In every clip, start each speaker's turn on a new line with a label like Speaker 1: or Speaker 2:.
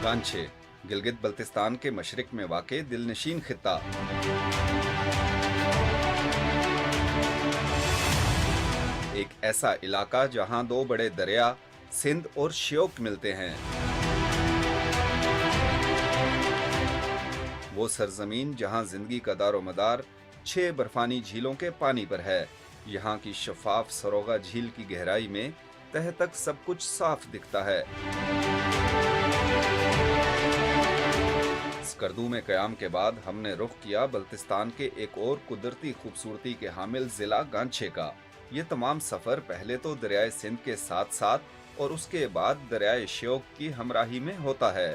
Speaker 1: गांछे गिलगित बल्तिस्तान के मशरिक में वाक़े दिलनशीन खित्ता। एक ऐसा इलाका जहां दो बड़े दरिया सिंध और श्योक मिलते हैं। वो सरजमीन जहां जिंदगी का दारोमदार 6 बर्फानी झीलों के पानी पर है। यहाँ की शफाफ सरोगा झील की गहराई में तह तक सब कुछ साफ दिखता है। स्कर्दू में कयाम के बाद हमने रुख किया बल्तिस्तान के एक और कुदरती खूबसूरती के हामिल जिला गांछे का। ये तमाम सफर पहले तो दरियाए सिंध के साथ साथ और उसके बाद दरियाए श्योक की हमराही में होता है।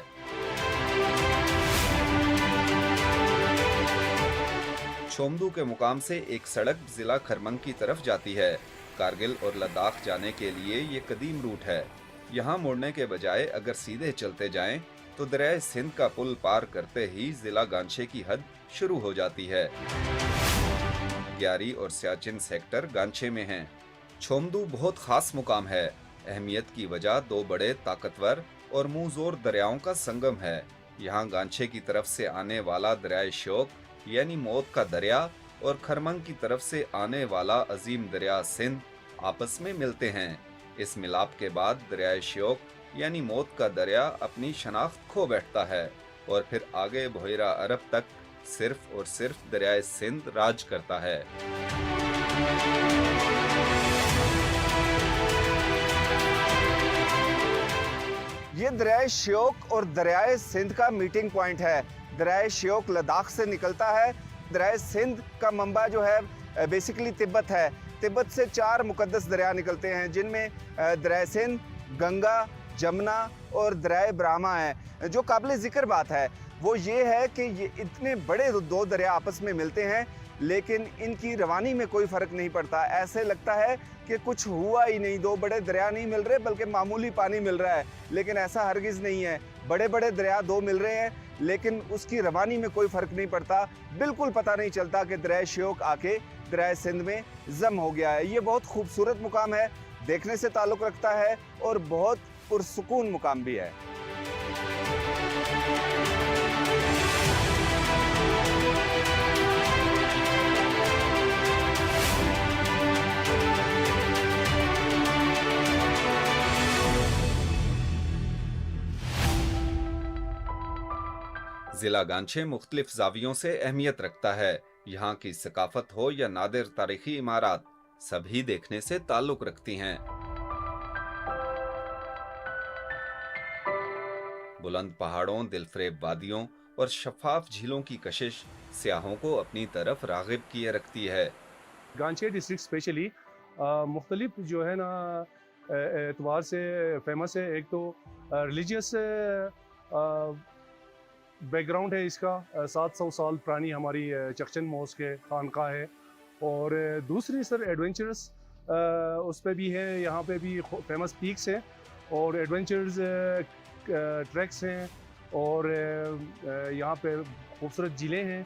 Speaker 1: छोमदू के मुकाम से एक सड़क जिला खरमंग की तरफ जाती है। कारगिल और लद्दाख जाने के लिए ये कदीम रूट है। यहाँ मुड़ने के बजाय अगर सीधे चलते जाएं तो दरियाए सिंध का पुल पार करते ही जिला गांछे की हद शुरू हो जाती है। ग्यारी और सियाचिन सेक्टर गांछे में हैं। छोमदू बहुत खास मुकाम है। अहमियत की वजह दो बड़े ताकतवर और मुंहजोर दरियाओं का संगम है। यहाँ गांछे की तरफ से आने वाला दरियाए श्योक यानी मौत का दरिया और खरमंग की तरफ से आने वाला अजीम दरिया सिंध आपस में मिलते हैं। इस मिलाप के बाद दरियाए श्योक यानी मौत का दरिया अपनी शनाख्त खो बैठता है और फिर आगे बहिरा अरब तक सिर्फ और सिर्फ दरियाए सिंध राज करता है।
Speaker 2: ये दरियाए श्योक और दरियाए सिंध का मीटिंग पॉइंट है। दरियाए श्योक लद्दाख से निकलता है। दरियाए सिंध का मंबा जो है बेसिकली तिब्बत है। तिब्बत से 4 मुकद्दस दरिया निकलते हैं जिनमें दरियाए सिंध, गंगा, जमुना और दरियाए ब्राह्मा है। जो काबिल जिक्र बात है वो ये है कि ये इतने बड़े 2 दरिया आपस में मिलते हैं लेकिन इनकी रवानी में कोई फ़र्क नहीं पड़ता। ऐसे लगता है कि कुछ हुआ ही नहीं, 2 बड़े दरिया नहीं मिल रहे बल्कि मामूली पानी मिल रहा है, लेकिन ऐसा हरगिज़ नहीं है। बड़े बड़े दरिया 2 मिल रहे हैं लेकिन उसकी रवानी में कोई फ़र्क नहीं पड़ता। बिल्कुल पता नहीं चलता कि दरियाए श्योक आके दरियाए सिंध में जम हो गया है। ये बहुत खूबसूरत मुकाम है, देखने से ताल्लुक़ रखता है और बहुत पुरसुकून मुकाम भी है।
Speaker 1: जिला गांछे मुख्तलिफ जावियों से अहमियत रखता है। यहाँ की सकाफत हो या नादिर तारीखी इमारत, सभी देखने से ताल्लुक रखती हैं। बुलंद पहाड़ों, दिलफरेब वादियों और शफाफ झीलों की कशिश सियाहों को अपनी तरफ रागिब किए रखती है।
Speaker 3: गांछे डिस्ट्रिक्ट स्पेशली मुख्तलिफ जो है ना एतबार से फेमस है। एक तो रिलीजियस बैकग्राउंड है इसका। 700 साल पुरानी हमारी चक्चन मॉस्क है, खानका है। और दूसरी सर एडवेंचरस उस पर भी है। यहाँ पे भी फेमस पीक्स हैं और एडवेंचर्स ट्रैक्स हैं और यहाँ पे खूबसूरत ज़िले हैं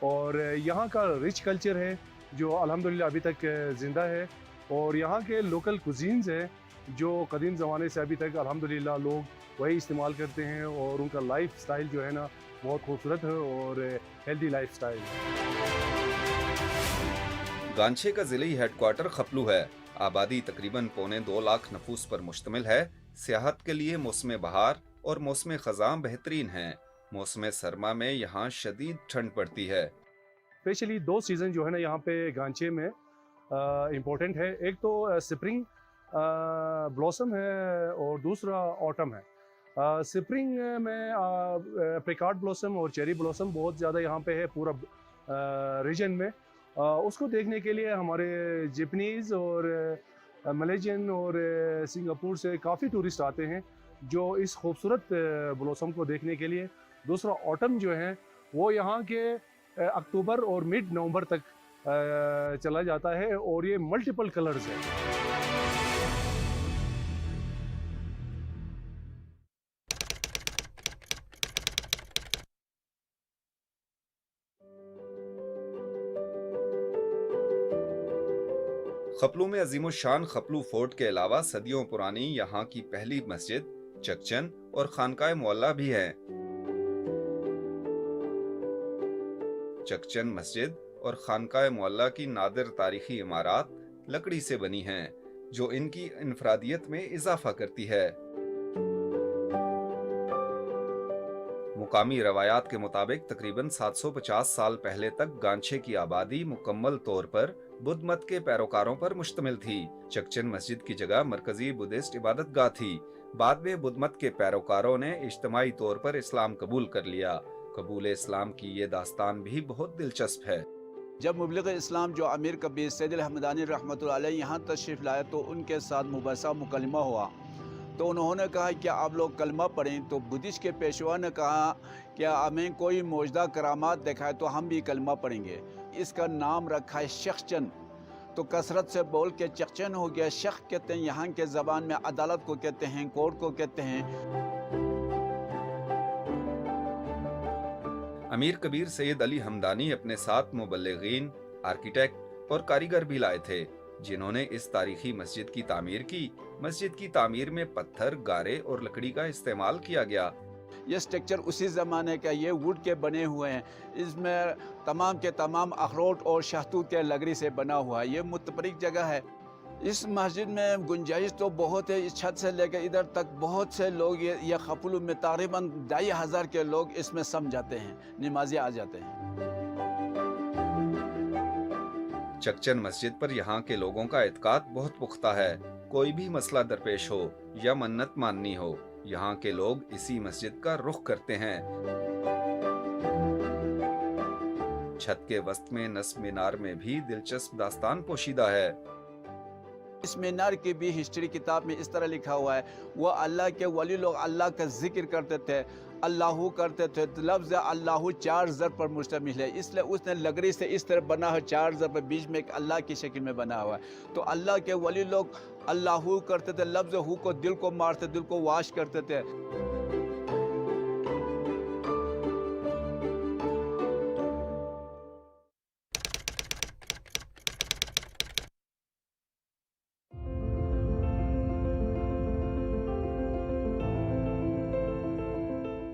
Speaker 3: और यहाँ का रिच कल्चर है जो अल्हम्दुलिल्लाह अभी तक ज़िंदा है। और यहाँ के लोकल कुजीन्स हैं जो कदीम ज़माने से अभी तक अल्हम्दुलिल्लाह लोग वही इस्तेमाल करते हैं और उनका लाइफ स्टाइल जो है ना बहुत खूबसूरत है और हेल्दी लाइफ स्टाइल है।
Speaker 1: गांछे का जिले हेडक्वार्टर खपलू है। आबादी तकरीबन 2.25 लाख नफूस पर मुश्तमिल है। सियाहत के लिए मौसम बहार और मौसम खज़ां बेहतरीन हैं। मौसम सरमा में यहाँ शदीद ठंड पड़ती है।
Speaker 3: स्पेशली 2 सीज़न जो है ना यहाँ पे गांछे में इम्पोर्टेंट है। एक तो स्प्रिंग ब्लॉसम है और दूसरा ऑटम है। स्प्रिंग में एप्रिकॉट ब्लॉसम और चेरी ब्लॉसम बहुत ज़्यादा यहाँ पे है पूरा रीजन में। उसको देखने के लिए हमारे जापानीज़ और मलेशियन और सिंगापुर से काफ़ी टूरिस्ट आते हैं जो इस खूबसूरत ब्लॉसम को देखने के लिए। दूसरा ऑटम जो है वो यहाँ के अक्टूबर और मिड नवंबर तक चला जाता है और ये मल्टीपल कलर्स है।
Speaker 1: खपलू में अजीमुशान खपलू फोर्ट के अलावा सदियों पुरानी यहाँ की पहली मस्जिद चकचन और खानकाए मोहल्ला भी हैं। चकचन मस्जिद और खानकाए मोहल्ला की नादिर तारीखी इमारत लकड़ी से बनी हैं, जो इनकी इनफरादियत में इजाफा करती है। मुकामी रवायात के मुताबिक तकरीबन 750 साल पहले तक गांछे की आबादी मुकम्मल तौर पर बुद्ध मत के पैरोकारों पर मुश्तमिल थी। चकचन मस्जिद की जगह मरकजी बुद्धिस्ट इबादतगाह थी। बाद में बुद्ध मत के पैरोकारों ने इज्तिमाई तौर पर इस्लाम कबूल कर लिया। कबूल इस्लाम की ये दास्तान भी बहुत दिलचस्प है।
Speaker 4: जब मुबलिग इस्लाम जो अमीर कबीर सैयद अल-हमदानी रहमतुल्लाह अलैह यहाँ तशरीफ़ लाए तो उनके साथ मुबासा मुकलमा हुआ। तो उन्होंने कहा कि आप लोग कलमा पढ़ें। तो बुद्धिस्ट के पेशवा ने कहा कि हमें कोई मौजदा करामात दिखाए तो हम भी कलमा पढ़ेंगे। इसका नाम रखा है शख्चन। तो कसरत से बोल के चकचन हो गया। शख कहते हैं यहाँ के ज़बान में अदालत को कहते हैं, कोर्ट को कहते हैं।
Speaker 1: अमीर कबीर सैयद अली हमदानी अपने साथ मुबल्लिगीन, आर्किटेक्ट और कारीगर भी लाए थे, जिन्होंने इस तारीखी मस्जिद की तामीर की। मस्जिद की तामीर में पत्थर, गारे और लकड़ी का इस्तेमाल किया गया।
Speaker 4: ये स्ट्रक्चर उसी ज़माने का, ये वुड के बने हुए हैं। इसमें तमाम के तमाम अखरोट और शहतूत के लकड़ी से बना हुआ है। ये मुतबरिक जगह है। इस मस्जिद में गुंजाइश तो बहुत है। इस छत से लेकर इधर तक बहुत से लोग ये खपलू में तकरीबन 2500 के लोग इसमें सम जाते हैं, नमाजी आ जाते हैं।
Speaker 1: चकचन मस्जिद पर यहाँ के लोगों का एतकाद बहुत पुख्ता है। कोई भी मसला दरपेश हो या मन्नत माननी हो, यहाँ के लोग इसी मस्जिद का रुख करते हैं। छत के वस्त में नस्ब मीनार में भी दिलचस्प दास्तान पोशीदा है।
Speaker 4: इस मीनार की भी हिस्ट्री किताब में इस तरह लिखा हुआ है, वो अल्लाह के वली लोग अल्लाह का जिक्र करते थे, अल्लाहू करते थे। तो लफ्ज़ अल्लाहू 4 ज़र पर मुश्तमिल है, इसलिए उसने लकड़ी से इस तरह बना है, 4 ज़र पर बीच में एक अल्लाह की शक्ल में बना हुआ है। तो अल्लाह के वली लोग अल्लाहू करते थे, लफ्ज़ हू को दिल को मारते, दिल को वाश करते थे।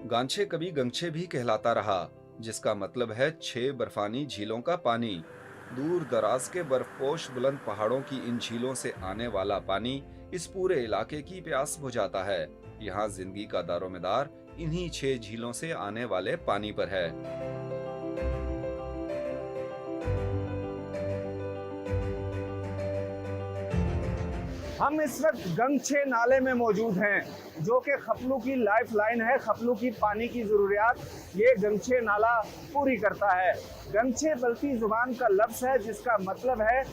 Speaker 1: गांछे कभी गंगछे भी कहलाता रहा, जिसका मतलब है 6 बर्फानी झीलों का पानी। दूर दराज के बर्फपोश बुलंद पहाड़ों की इन झीलों से आने वाला पानी इस पूरे इलाके की प्यास बुझाता है। यहाँ जिंदगी का दारोमदार इन्हीं 6 झीलों से आने वाले पानी पर है।
Speaker 2: हम इस वक्त गंगछे नाले में मौजूद हैं, जो कि खपलू की लाइफ लाइन है। खपलू की पानी की ज़रूरियात ये गंगछे नाला पूरी करता है। गंगछे बल्ती ज़ुबान का लफ्ज़ है, जिसका मतलब है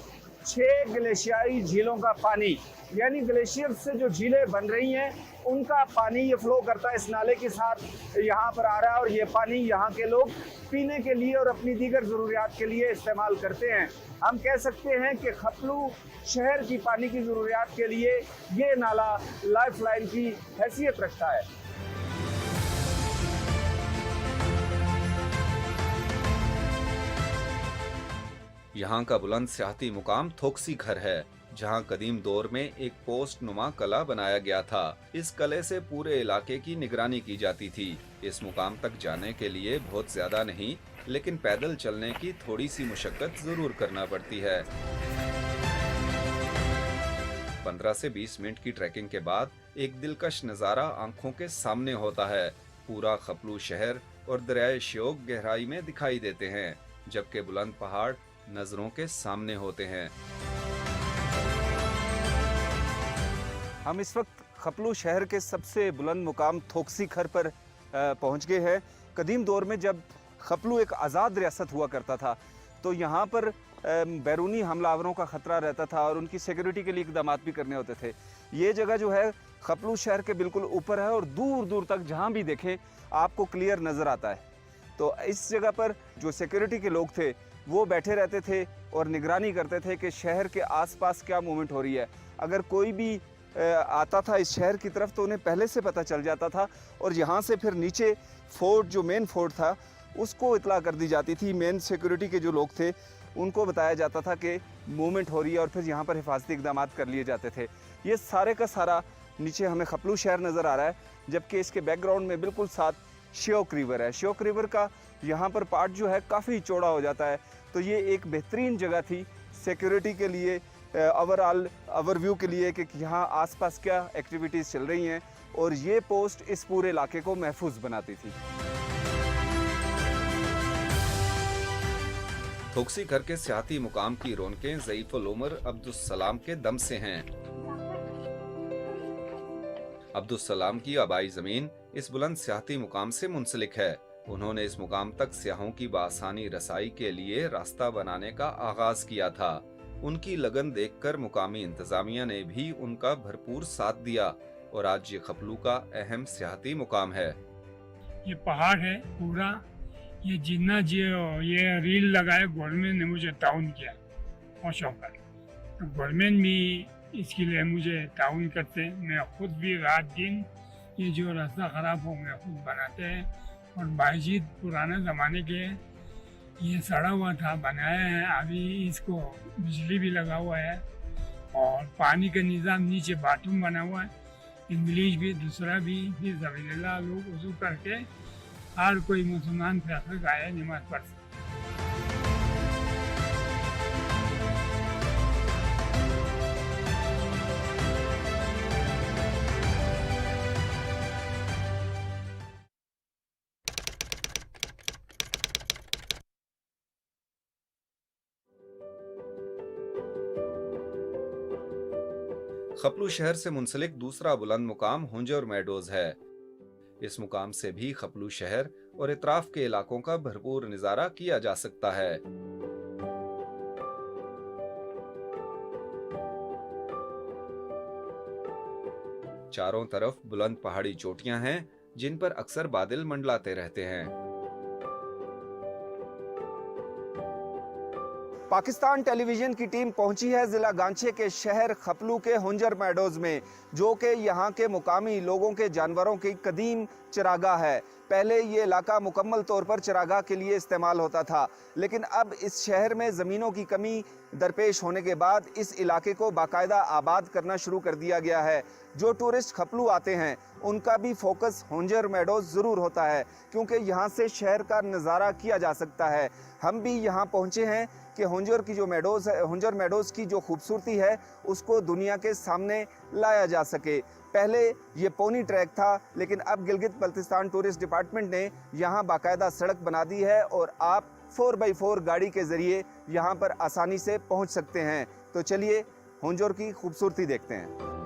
Speaker 2: 6 ग्लेशियाई झीलों का पानी, यानी ग्लेशियर से जो झीलें बन रही हैं उनका पानी ये फ्लो करता है, इस नाले के साथ यहाँ पर आ रहा है। और ये पानी यहाँ के लोग पीने के लिए और अपनी दीगर ज़रूरियात के लिए इस्तेमाल करते हैं। हम कह सकते हैं कि खपलू शहर की पानी की ज़रूरियात के लिए ये नाला लाइफ लाइन की हैसियत रखता है।
Speaker 1: यहाँ का बुलंद सियाहती मुकाम थोकसी घर है, जहाँ कदीम दौर में एक पोस्ट नुमा कला बनाया गया था। इस कले से पूरे इलाके की निगरानी की जाती थी। इस मुकाम तक जाने के लिए बहुत ज्यादा नहीं, लेकिन पैदल चलने की थोड़ी सी मुशक्कत जरूर करना पड़ती है। 15 से 20 मिनट की ट्रैकिंग के बाद एक दिलकश नज़ारा आंखों के सामने होता है। पूरा खपलू शहर और दरियाए श्योक गहराई में दिखाई देते हैं, जबकि बुलंद पहाड़ नजरों के सामने होते हैं।
Speaker 2: हम इस वक्त खपलू शहर के सबसे बुलंद मुकाम थोकसी खर पर पहुंच गए हैं। कदीम दौर में जब खपलू एक आज़ाद रियासत हुआ करता था, तो यहाँ पर बैरूनी हमलावरों का ख़तरा रहता था और उनकी सिक्योरिटी के लिए इक़दाम भी करने होते थे। ये जगह जो है खपलू शहर के बिल्कुल ऊपर है और दूर दूर तक जहाँ भी देखें आपको क्लियर नज़र आता है। तो इस जगह पर जो सिक्योरिटी के लोग थे वो बैठे रहते थे और निगरानी करते थे कि शहर के आसपास क्या मूवमेंट हो रही है। अगर कोई भी आता था इस शहर की तरफ तो उन्हें पहले से पता चल जाता था, और यहाँ से फिर नीचे फोर्ट, जो मेन फोर्ट था, उसको इतला कर दी जाती थी। मेन सिक्योरिटी के जो लोग थे उनको बताया जाता था कि मूवमेंट हो रही है और फिर यहाँ पर हिफाजती इक़दाम कर लिए जाते थे। ये सारे का सारा नीचे हमें खपलू शहर नज़र आ रहा है, जबकि इसके बैकग्राउंड में बिल्कुल साथ श्योक रिवर है। श्योक रिवर का यहाँ पर पार्ट जो है काफ़ी चौड़ा हो जाता है। तो ये एक बेहतरीन जगह थी सिक्योरिटी के लिए, ओवरऑल ओवरव्यू के लिए कि यहाँ आसपास क्या एक्टिविटीज़ चल रही हैं, और ये पोस्ट इस पूरे इलाके को महफूज बनाती थी।
Speaker 1: थोक्सी घर के सियाती मुकाम की रौनकें ज़ईफ़ुल उमर अब्दुस्सलाम के दम से हैं। अब्दुस्सलाम की आबाई ज़मीन इस बुलंद सियाती मुकाम से मुंसलिक है। उन्होंने इस मुकाम तक सियाहों की बासानी रसाई के लिए रास्ता बनाने का आगाज किया था। उनकी लगन देखकर मुकामी इंतजामिया ने भी उनका भरपूर साथ दिया और आज ये खपलू का अहम सियाती मुकाम है।
Speaker 5: ये पहाड़ है पूरा, ये जितना जो ये रील लगाए गवर्नमेंट ने मुझे ताउन किया मौसम पर, तो गवर्नमेंट भी इसके लिए मुझे ताउन करते हैं। मैं खुद भी रात दिन ये जो रास्ता ख़राब हो मैं खुद बनाते हैं, और बायजीत पुराने ज़माने के ये सड़ा हुआ था, बनाया है। अभी इसको बिजली भी लगा हुआ है और पानी का निज़ाम नीचे बाथरूम बना हुआ है, इंग्लिश भी दूसरा भी ज़मीला लोग वज़ू करके हर कोई मुसलमान फैसले आए नमाज पढ़ सकते।
Speaker 1: खपलू शहर से मुंसलिक दूसरा बुलंद मुकाम हुंजर मेडोज है। इस मुकाम से भी खपलू शहर और इतराफ के इलाकों का भरपूर नजारा किया जा सकता है। चारों तरफ बुलंद पहाड़ी चोटियां हैं जिन पर अक्सर बादल मंडलाते रहते हैं।
Speaker 2: पाकिस्तान टेलीविजन की टीम पहुंची है जिला गांचे के शहर खपलू के हुंजर मेडोज में, जो कि यहाँ के मुकामी लोगों के जानवरों की कदीम चरागाह है। पहले ये इलाका मुकम्मल तौर पर चरागाह के लिए इस्तेमाल होता था, लेकिन अब इस शहर में ज़मीनों की कमी दरपेश होने के बाद इस इलाके को बाकायदा आबाद करना शुरू कर दिया गया है। जो टूरिस्ट खपलू आते हैं उनका भी फोकस हुंजर मेडोज ज़रूर होता है, क्योंकि यहाँ से शहर का नज़ारा किया जा सकता है। हम भी यहाँ पहुँचे हैं कि हुंजर की जो मेडोज है, हुंजर मेडोज की जो खूबसूरती है उसको दुनिया के सामने लाया जा सके। पहले ये पोनी ट्रैक था, लेकिन अब गिलगित बल्तिस्तान टूरिस्ट डिपार्टमेंट ने यहाँ बाकायदा सड़क बना दी है और आप 4x4 गाड़ी के ज़रिए यहाँ पर आसानी से पहुँच सकते हैं। तो चलिए हुंजर की खूबसूरती देखते हैं।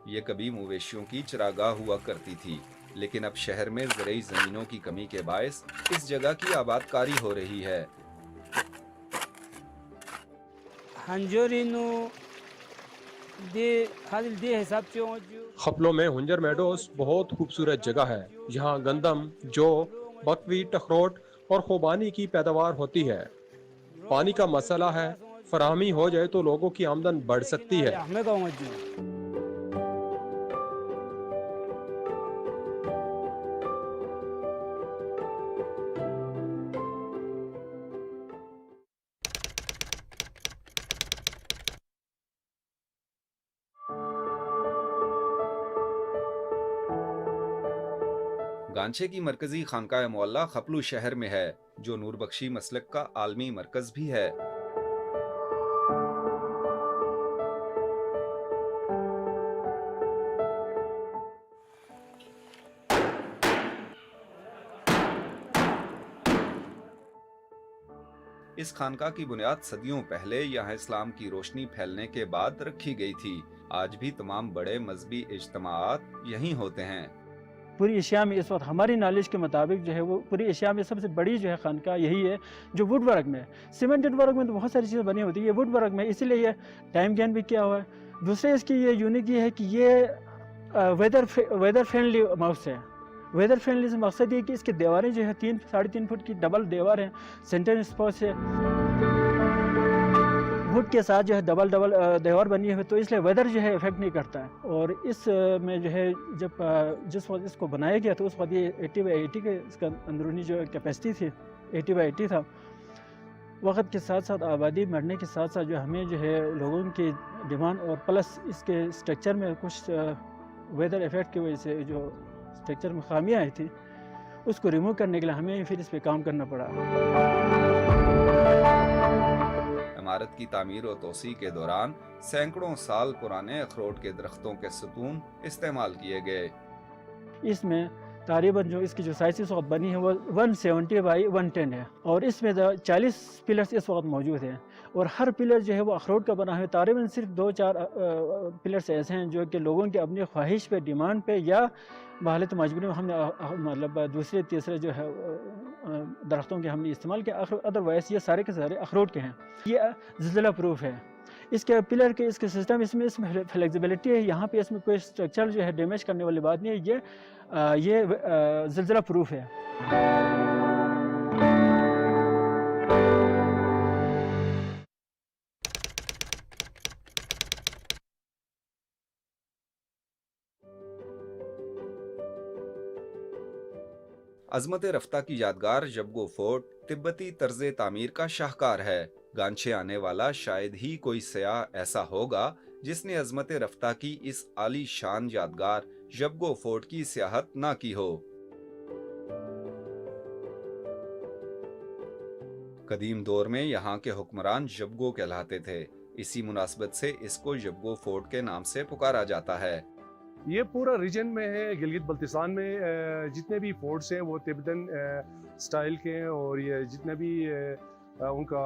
Speaker 1: ये कभी मवेशियों की चरागाह हुआ करती थी, लेकिन अब शहर में ज़रूरी ज़मीनों की कमी के बायस इस जगह की आबादकारी हो रही है।
Speaker 6: खपलों में हुंजर मेडोज बहुत खूबसूरत जगह है। यहाँ गंदम, जौ, बकवीट, अखरोट और खुबानी की पैदावार होती है। पानी का मसला है, फराहमी हो जाए तो लोगों की आमदन बढ़ सकती है।
Speaker 1: गांचे की मरकजी खानकाह मौला खपलू शहर में है, जो नूरबख्शी मसलक का आलमी मरकज भी है। इस खानका की बुनियाद सदियों पहले यहाँ इस्लाम की रोशनी फैलने के बाद रखी गई थी। आज भी तमाम बड़े मजहबी इज्तिमाआत यहीं होते हैं।
Speaker 7: पूरी एशिया में इस वक्त हमारी नॉलेज के मुताबिक जो है वो पूरी एशिया में सबसे बड़ी जो है खानका यही है, जो वुड वर्क में। सीमेंटेड वर्क में तो बहुत सारी चीज़ें बनी होती है, ये वुड वर्क में, इसीलिए ये टाइम गेन भी किया हुआ है। दूसरे इसकी ये यूनिक ये है कि ये वेदर फ्रेंडली माउस है। वेदर फ्रेंडली से मकसद ये कि इसकी दीवारें जो है 3-3.5 फुट की डबल दीवार हैं, सेंटर स्पोर्ट है। वुड के साथ जो है डबल दीवार बनी हुई है, तो इसलिए वेदर जो है इफेक्ट नहीं करता है। और इस में जो है जब जिस वक्त इसको बनाया गया तो उस वक्त ये 80/80 के इसका अंदरूनी जो कैपेसिटी थी 80/80 था। वक्त के साथ साथ आबादी बढ़ने के साथ साथ जो हमें जो है लोगों की डिमांड और प्लस इसके स्ट्रक्चर में कुछ वेदर इफेक्ट की वजह से जो स्ट्रक्चर में खामियाँ आई थी उसको रिमूव करने के लिए हमें फिर इस पर काम करना पड़ा।
Speaker 1: इमारत की तामीर और तोसी के दौरान सैकड़ों साल पुराने अखरोट के दरख्तों के सतून इस्तेमाल किए गए।
Speaker 7: इसमें तकरीबन जो इसकी जो साइज इस वक्त बनी है वो 170/110 है और इसमें 40 पिलर्स इस वक्त मौजूद हैं और हर पिलर जो है वो अखरोट का बना है। तकरीबन सिर्फ 2-4 पिलर्स ऐसे हैं जो कि लोगों की अपनी ख्वाहिश पे, डिमांड पे या बहालत मजबूरी में हमने मतलब दूसरे तीसरे जो है दरख्तों के हमने इस्तेमाल किया। अदरवाइज ये सारे के सारे अखरोट के हैं। ये ज़िल्ज़ला प्रूफ है। इसके पिलर के इसके सिस्टम इसमें फ्लेक्सिबिलिटी है। यहाँ पे इसमें कोई स्ट्रक्चर जो है डैमेज करने वाली बात नहीं है। ये ज़िल्ज़ला प्रूफ है।
Speaker 1: अजमत रफ्ता की यादगार जबगो फोर्ट तिब्बती तर्ज तामीर का शाहकार है। गांछे आने वाला शायद ही कोई सयाह ऐसा होगा जिसने अजमत रफ्ता की इस आली शान यादगार जबगो फोर्ट की सियाहत ना की हो। कदीम दौर में यहाँ के हुक्मरान जबगो कहलाते थे। इसी मुनासबत से इसको जबगो फोर्ट के नाम से पुकारा जाता है।
Speaker 3: ये पूरा रीजन में है। गिलगित बल्तिस्तान में जितने भी फोर्ट्स हैं वो तिब्बतन स्टाइल के हैं और ये जितने भी उनका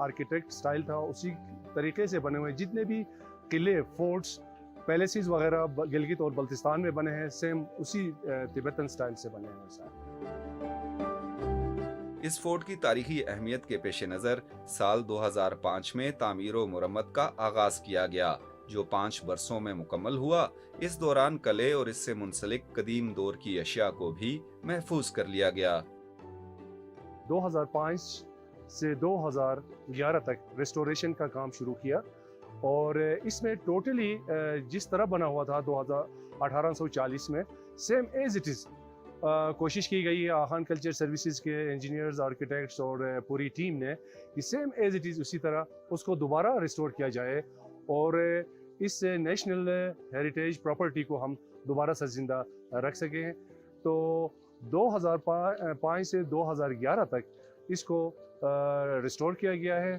Speaker 3: आर्किटेक्ट स्टाइल था उसी तरीके से बने हुए। जितने भी किले, फोर्ट्स, पैलेसेस वगैरह गिलगित और बल्तिस्तान में बने हैं सेम उसी तिब्बतन स्टाइल से बने हैं सर।
Speaker 1: इस फोर्ट की तारीखी अहमियत के पेश नज़र साल 2005 में तामीर व मुरम्मत का आगाज किया गया जो 5 बरसों में मुकम्मल हुआ। इस दौरान कले और इससे मुंसलिक कदीम दौर की अशिया को भी महफूज कर लिया गया।
Speaker 3: 2005 से 2011 तक रेस्टोरेशन का काम शुरू किया और इसमें टोटली जिस तरह बना हुआ था 1840 में सेम एज इट इज़ कोशिश की गई है आखान कल्चर सर्विसेज के इंजीनियर्स, आर्किटेक्ट्स और पूरी टीम ने कि सेम एज इट इज़ उसी तरह उसको दोबारा रिस्टोर किया जाए और इस नेशनल हेरिटेज प्रॉपर्टी को हम दोबारा से जिंदा रख सकें। तो 2005 से 2011 तक इसको रिस्टोर किया गया है।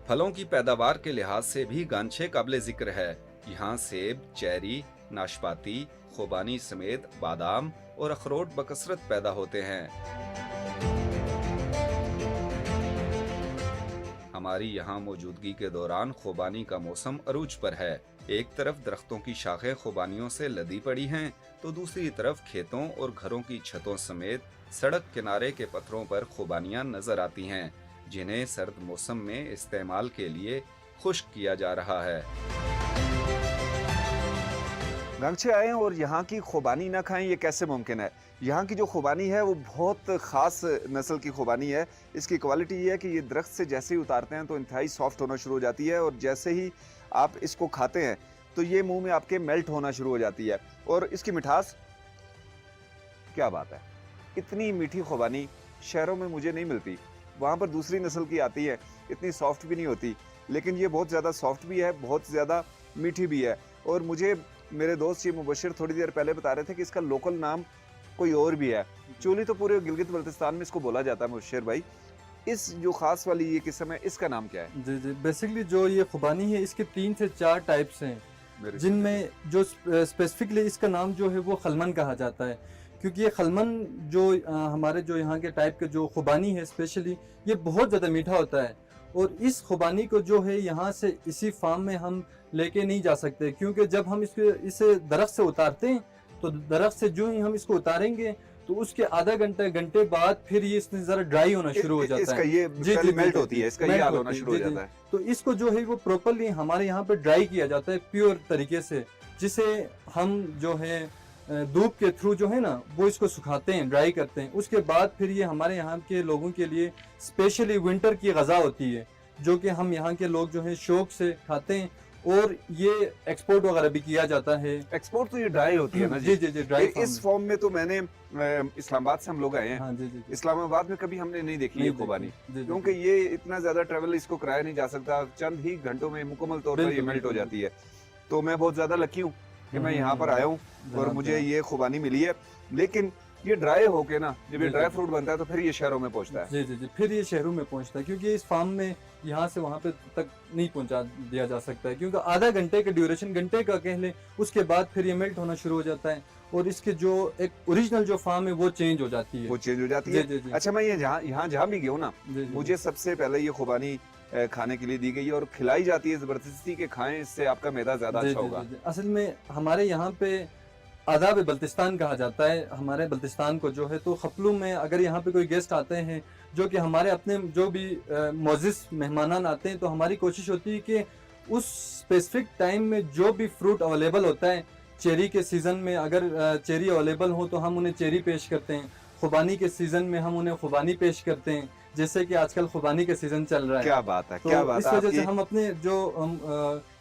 Speaker 1: फलों की पैदावार के लिहाज से भी गांछे काबिले जिक्र है। यहाँ सेब, चेरी, नाशपाती, खुबानी समेत बादाम और अखरोट बकसरत पैदा होते हैं। हमारी यहाँ मौजूदगी के दौरान खुबानी का मौसम अरूज पर है। एक तरफ दरख्तों की शाखें खुबानियों से लदी पड़ी हैं तो दूसरी तरफ खेतों और घरों की छतों समेत सड़क किनारे के पत्थरों पर खुबानियाँ नजर आती हैं जिन्हें सर्द मौसम में इस्तेमाल के लिए खुश्क किया जा रहा है।
Speaker 2: गांछे आए और यहाँ की खुबानी ना खाएं, ये कैसे मुमकिन है? यहाँ की जो खुबानी है वो बहुत ख़ास नस्ल की खुबानी है। इसकी क्वालिटी ये है कि ये दरख्त से जैसे ही उतारते हैं तो इंतहाई सॉफ्ट होना शुरू हो जाती है और जैसे ही आप इसको खाते हैं तो ये मुंह में आपके मेल्ट होना शुरू हो जाती है। और इसकी मिठास, क्या बात है! इतनी मीठी खुबानी शहरों में मुझे नहीं मिलती। वहाँ पर दूसरी नस्ल की आती है, इतनी सॉफ्ट भी नहीं होती, लेकिन ये बहुत ज़्यादा सॉफ्ट भी है, बहुत ज़्यादा मीठी भी है। और मुझे मेरे दोस्त ये मुबशिर थोड़ी देर पहले बता रहे थे कि इसका लोकल नाम कोई और भी है। चोली तो पूरे गिलगित बल्तिस्तान में इसको बोला जाता है। मुबशिर भाई, इस जो ख़ास वाली ये किस्म है इसका नाम क्या है?
Speaker 8: जी, बेसिकली जो ये खुबानी है इसके 3 से 4 टाइप्स हैं, जिनमें जो स्पेसिफिकली इसका नाम जो है वो खलमन कहा जाता है, क्योंकि ये खलमन जो हमारे जो यहाँ के टाइप के जो खुबानी है स्पेशली ये बहुत ज़्यादा मीठा होता है। और इस खुबानी को जो है यहाँ से इसी फार्म में हम लेके नहीं जा सकते, क्योंकि जब हम इसे दरख्त से उतारते हैं तो दरख्त से जो ही हम इसको उतारेंगे तो उसके आधा घंटे बाद फिर ये इसमें जरा ड्राई होना शुरू हो जाता
Speaker 2: इसका
Speaker 8: है।
Speaker 2: ये
Speaker 8: जी,
Speaker 2: पहले
Speaker 8: जी,
Speaker 2: मेल्ट
Speaker 8: जी,
Speaker 2: होती है, इसका ये
Speaker 8: मेल्ट
Speaker 2: हाल
Speaker 8: होती
Speaker 2: होना
Speaker 8: है,
Speaker 2: शुरू हो
Speaker 8: जी, जी।
Speaker 2: जाता है।
Speaker 8: तो इसको जो है वो प्रॉपरली हमारे यहाँ पे ड्राई किया जाता है प्योर तरीके से, जिसे हम जो है धूप के थ्रू जो है ना वो इसको सुखाते हैं, ड्राई करते हैं। उसके बाद फिर ये हमारे यहाँ के लोगों के लिए स्पेशली विंटर की गज़ा होती है, जो कि हम यहाँ के लोग जो है शौक से खाते हैं, और ये एक्सपोर्ट वगैरह भी किया जाता है।
Speaker 2: एक्सपोर्ट तो ये ड्राई होती है ना
Speaker 8: जी जी जी, ड्राई
Speaker 2: इस फॉर्म में तो मैंने इस्लामाबाद से हम लोग आए हैं।
Speaker 8: हाँ जी जी जी।
Speaker 2: इस्लामाबाद में कभी हमने नहीं देखी ये
Speaker 8: नहीं
Speaker 2: खुबानी,
Speaker 8: देखी, जी, जी,
Speaker 2: क्योंकि
Speaker 8: जी।
Speaker 2: ये इतना ज्यादा ट्रेवल इसको कराया नहीं जा सकता, चंद ही घंटों में मुकम्मल तौर पर ये
Speaker 8: बिल्कुल,
Speaker 2: मेल्ट हो
Speaker 8: बिल्कुल।
Speaker 2: जाती है। तो मैं बहुत ज्यादा लकी हूँ कि मैं यहाँ पर आया हूँ और
Speaker 8: जनाब,
Speaker 2: मुझे
Speaker 8: जनाब।
Speaker 2: ये खुबानी मिली है। लेकिन ये ड्राई होके ना, जब ये
Speaker 8: जी,
Speaker 2: ड्राई
Speaker 8: जी।
Speaker 2: फ्रूट बनता है तो फिर ये शहरों में पहुंचता है।
Speaker 8: जी जी जी, फिर ये शहरों में पहुंचता है, क्योंकि इस फार्म में यहाँ से वहाँ पे तक नहीं पहुँचा दिया जा सकता है, क्योंकि आधा घंटे का ड्यूरेशन, घंटे का कह ले, उसके बाद फिर ये मेल्ट होना शुरू हो जाता है, और इसके जो एक ओरिजिनल जो फार्म है वो चेंज हो जाती है।
Speaker 2: वो चेंज हो जाती
Speaker 8: जी
Speaker 2: है।
Speaker 8: जी जी।
Speaker 2: अच्छा, मैं ये यहाँ जहाँ भी गया हूँ ना,
Speaker 8: जी, जी,
Speaker 2: मुझे सबसे पहले ये खुबानी खाने के लिए दी गई है और खिलाई जाती है जबरदस्ती के खाएं, इससे आपका मैदा ज्यादा
Speaker 8: जी,
Speaker 2: अच्छा
Speaker 8: जी,
Speaker 2: होगा।
Speaker 8: जी, जी। असल में हमारे यहाँ पे आदाब बल्तिस्तान कहा जाता है हमारे बल्तिस्तान को जो है। तो खपलू में अगर यहाँ पे कोई गेस्ट आते हैं, जो कि हमारे अपने जो भी मोजिस मेहमान आते हैं, तो हमारी कोशिश होती है कि उस स्पेसिफिक टाइम में जो भी फ्रूट अवेलेबल होता है, चेरी के सीज़न में अगर चेरी अवेलेबल हो तो हम उन्हें चेरी पेश करते हैं, खुबानी के सीज़न में हम उन्हें खुबानी पेश करते हैं, जैसे कि आजकल खुबानी का सीज़न चल रहा है।
Speaker 2: क्या बात है,
Speaker 8: तो
Speaker 2: क्या बात
Speaker 8: इस
Speaker 2: है
Speaker 8: वजह से
Speaker 2: आपकी।
Speaker 8: हम अपने जो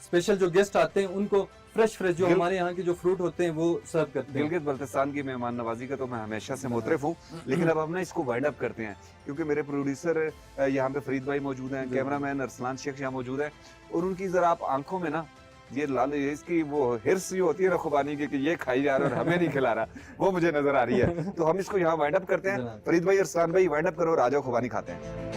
Speaker 8: स्पेशल जो गेस्ट आते हैं उनको फ्रेश जो
Speaker 2: गिल-
Speaker 8: हमारे यहाँ के जो फ्रूट होते हैं वो सर्व करते हैं।
Speaker 2: गिलगित बल्तिस्तान की मेहमान नवाजी का तो मैं हमेशा से मुतरिफ हूँ, लेकिन अब हम ना इसको वाइंड अप करते हैं, क्योंकि मेरे प्रोड्यूसर यहाँ पे फरीद भाई मौजूद हैं, कैमरामैन अरसलान शेख यहाँ मौजूद है, और उनकी जरा आप आंखों में ना ये लाल, इसकी वो हिर्स जो होती है ना खुबानी की कि ये खाई जा रहा है और हमें नहीं खिला रहा, वो मुझे नजर आ रही है। तो हम इसको यहाँ वाइंड अप करते हैं।
Speaker 8: जनाब।
Speaker 2: फरीद भाई, अरसलान भाई, वाइंड अप करो और आ जाओ, खुबानी खाते हैं।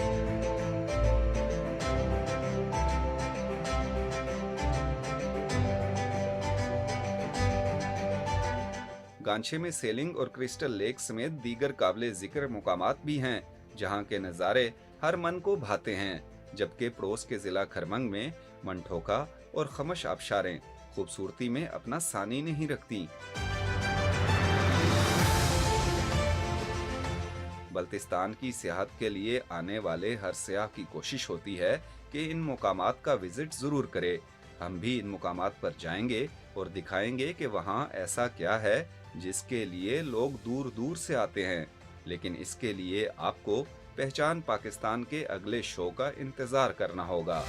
Speaker 1: गांछे में सेलिंग और क्रिस्टल लेक समेत दीगर काबिले जिक्र मुकामात भी हैं, जहां के नज़ारे हर मन को भाते हैं, जबकि पड़ोस के जिला खरमंग में मनठोका और खमश आबशारें खूबसूरती में अपना सानी नहीं रखती। बल्तिस्तान की सियाहत के लिए आने वाले हर सयाह की कोशिश होती है कि इन मुकामात का विजिट जरूर करे। हम भी इन मुकामात पर जाएंगे और दिखाएंगे कि वहाँ ऐसा क्या है जिसके लिए लोग दूर दूर से आते हैं। लेकिन इसके लिए आपको पहचान पाकिस्तान के अगले शो का इंतजार करना होगा।